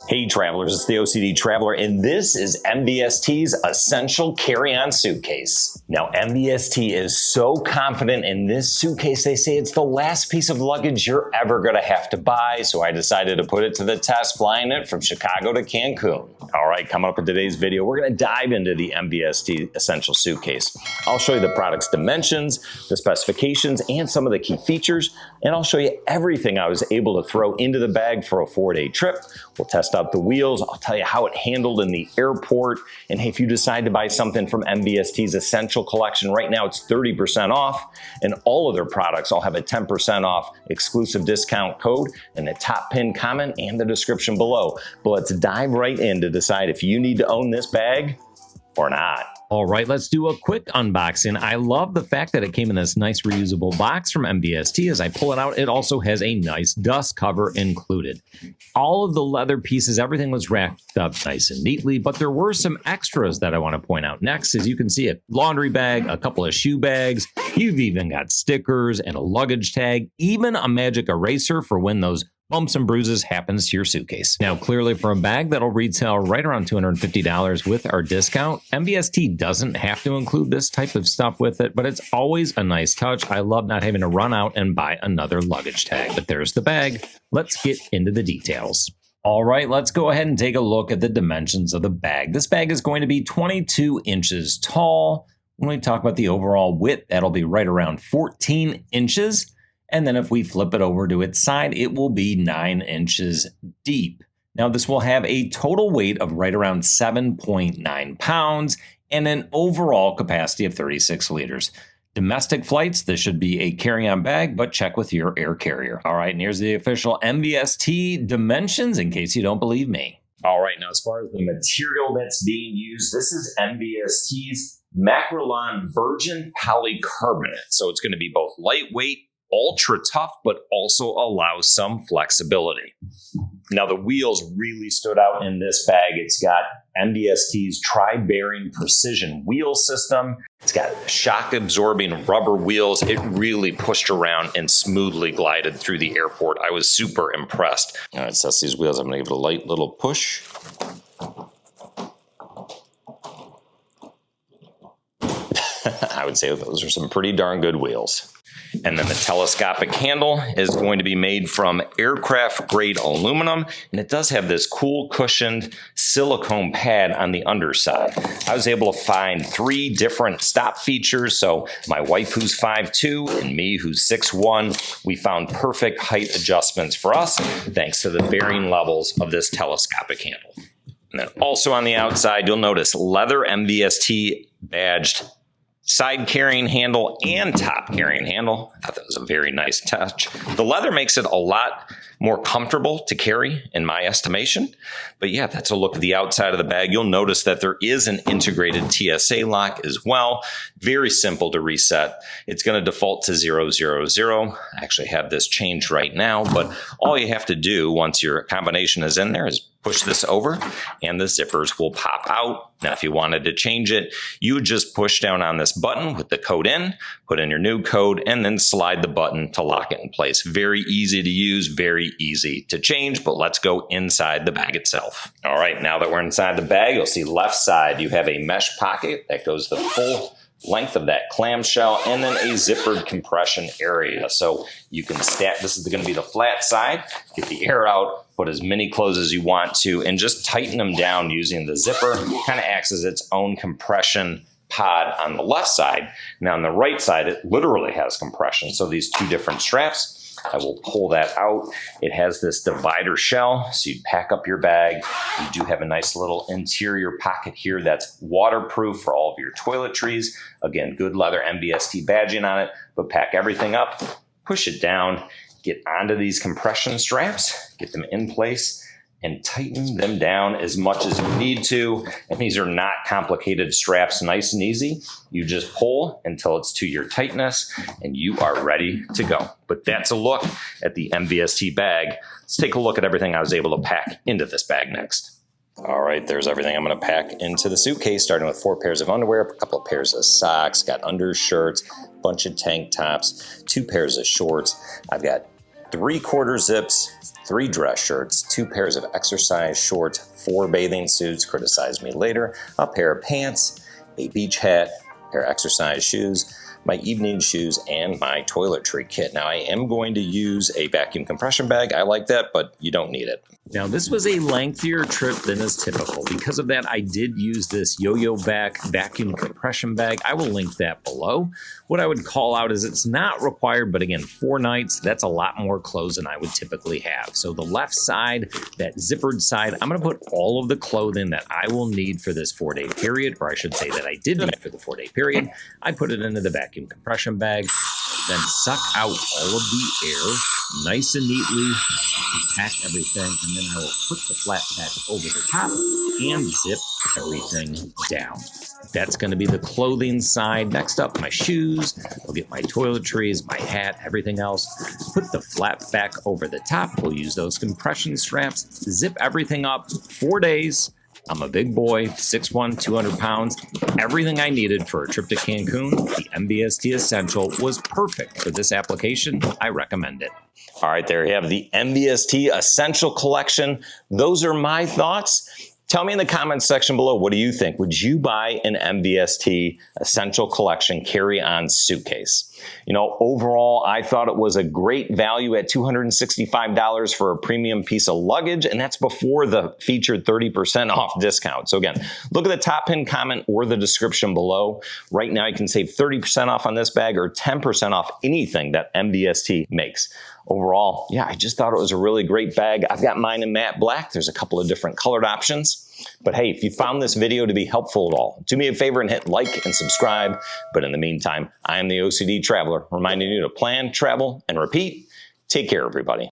Hey travelers, it's the OCD Traveler, and this is MVST's Essential Carry-On Suitcase. Now, MVST is so confident in this suitcase, they say it's the last piece of luggage you're ever gonna have to buy, so I decided to put it to the test, flying it from Chicago to Cancun. All right, coming up in today's video, we're gonna dive into the MVST Essential Suitcase. I'll show you the product's dimensions, the specifications, and some of the key features, and I'll show you everything I was able to throw into the bag for a 4-day trip. We'll test out the wheels, I'll tell you how it handled in the airport, and hey, if you decide to buy something from MVST's Essential collection, right now it's 30% off, and all of their products all have a 10% off exclusive discount code in the top pinned comment and the description below. But let's dive right in to decide if you need to own this bag or not. All right, let's do a quick unboxing. I love the fact that it came in this nice reusable box from MVST. As I pull it out, it also has a nice dust cover included. All of the leather pieces, everything was wrapped up nice and neatly, but there were some extras that I want to point out. Next, as you can see, a laundry bag, a couple of shoe bags. You've even got stickers and a luggage tag, even a magic eraser for when those bumps and bruises happens to your suitcase. Now, clearly for a bag that'll retail right around $250 with our discount, MVST doesn't have to include this type of stuff with it, but it's always a nice touch. I love not having to run out and buy another luggage tag. But there's the bag. Let's get into the details. All right, let's go ahead and take a look at the dimensions of the bag. This bag is going to be 22 inches tall. When we talk about the overall width, that'll be right around 14 inches. And then if we flip it over to its side, it will be 9 inches deep. Now, this will have a total weight of right around 7.9 pounds and an overall capacity of 36 liters. Domestic flights, this should be a carry-on bag, but check with your air carrier. All right, and here's the official MVST dimensions in case you don't believe me. All right, now as far as the material that's being used, this is MVST's Macrolon Virgin Polycarbonate. So it's going to be both lightweight, ultra tough, but also allows some flexibility. Now the wheels really stood out in this bag. It's got MVST's tri-bearing precision wheel system. It's got shock absorbing rubber wheels. It really pushed around and smoothly glided through the airport. I was super impressed. All right, so these wheels, I'm gonna give it a light little push. I would say those are some pretty darn good wheels. And then the telescopic handle is going to be made from aircraft grade aluminum, and it does have this cool cushioned silicone pad on the underside. I was able to find 3 different stop features, so my wife who's 5'2" and me who's 6'1", we found perfect height adjustments for us thanks to the varying levels of this telescopic handle. And then also on the outside, you'll notice leather MVST badged side carrying handle and top carrying handle. I thought that was a very nice touch. The leather makes it a lot more comfortable to carry in my estimation. But yeah, that's a look at the outside of the bag. You'll notice that there is an integrated TSA lock as well. Very simple to reset. It's going to default to 000. I actually have this changed right now, but all you have to do once your combination is in there is push this over and the zippers will pop out. Now, if you wanted to change it, you would just push down on this button with the code in, put in your new code, and then slide the button to lock it in place. Very easy to use, very easy to change, but let's go inside the bag itself. All right, now that we're inside the bag, you'll see left side, you have a mesh pocket that goes the full length of that clamshell, and then a zippered compression area. So you can stack, this is going to be the flat side, get the air out, put as many clothes as you want to, and just tighten them down using the zipper. Kind of acts as its own compression pod on the left side. Now on the right side, it literally has compression. So these 2 different straps, I will pull that out. It has this divider shell, so you pack up your bag. You do have a nice little interior pocket here that's waterproof for all of your toiletries. Again, good leather MVST badging on it, but pack everything up, push it down, get onto these compression straps, get them in place, and tighten them down as much as you need to. And these are not complicated straps, nice and easy. You just pull until it's to your tightness and you are ready to go. But that's a look at the MVST bag. Let's take a look at everything I was able to pack into this bag next. All right, there's everything I'm going to pack into the suitcase, starting with 4 pairs of underwear, a couple of pairs of socks, got undershirts, a bunch of tank tops, 2 pairs of shorts. I've got 3/4 zips, 3 dress shirts, 2 pairs of exercise shorts, 4 bathing suits, criticize me later, a pair of pants, a beach hat, a pair of exercise shoes, my evening shoes, and my toiletry kit. Now, I am going to use a vacuum compression bag. I like that, but you don't need it. Now, this was a lengthier trip than is typical. Because of that, I did use this Yo-Yo Vac vacuum compression bag. I will link that below. What I would call out is it's not required, but again, 4 nights, that's a lot more clothes than I would typically have. So the left side, that zippered side, I'm going to put all of the clothing that I will need for this 4-day period, or I should say that I did need for the 4-day period. I put it into the vacuum compression bag, then suck out all of the air nice and neatly, pack everything, and then I will put the flat pack over the top and zip everything down. That's going to be the clothing side. Next up, my shoes. I'll get my toiletries, my hat, everything else. Put the flat back over the top. We'll use those compression straps. Zip everything up. 4 days. I'm a big boy, 6'1", 200 pounds. Everything I needed for a trip to Cancun, the MVST Essential, was perfect for this application. I recommend it. All right, there you have the MVST Essential collection. Those are my thoughts. Tell me in the comments section below, what do you think? Would you buy an MVST Essential Collection carry-on suitcase? You know, overall, I thought it was a great value at $265 for a premium piece of luggage, and that's before the featured 30% off discount. So again, look at the top pinned comment or the description below. Right now, you can save 30% off on this bag or 10% off anything that MVST makes. Overall, yeah, I just thought it was a really great bag. I've got mine in matte black. There's a couple of different colored options. But hey, if you found this video to be helpful at all, do me a favor and hit like and subscribe. But in the meantime, I am the OCD Traveler, reminding you to plan, travel, and repeat. Take care, everybody.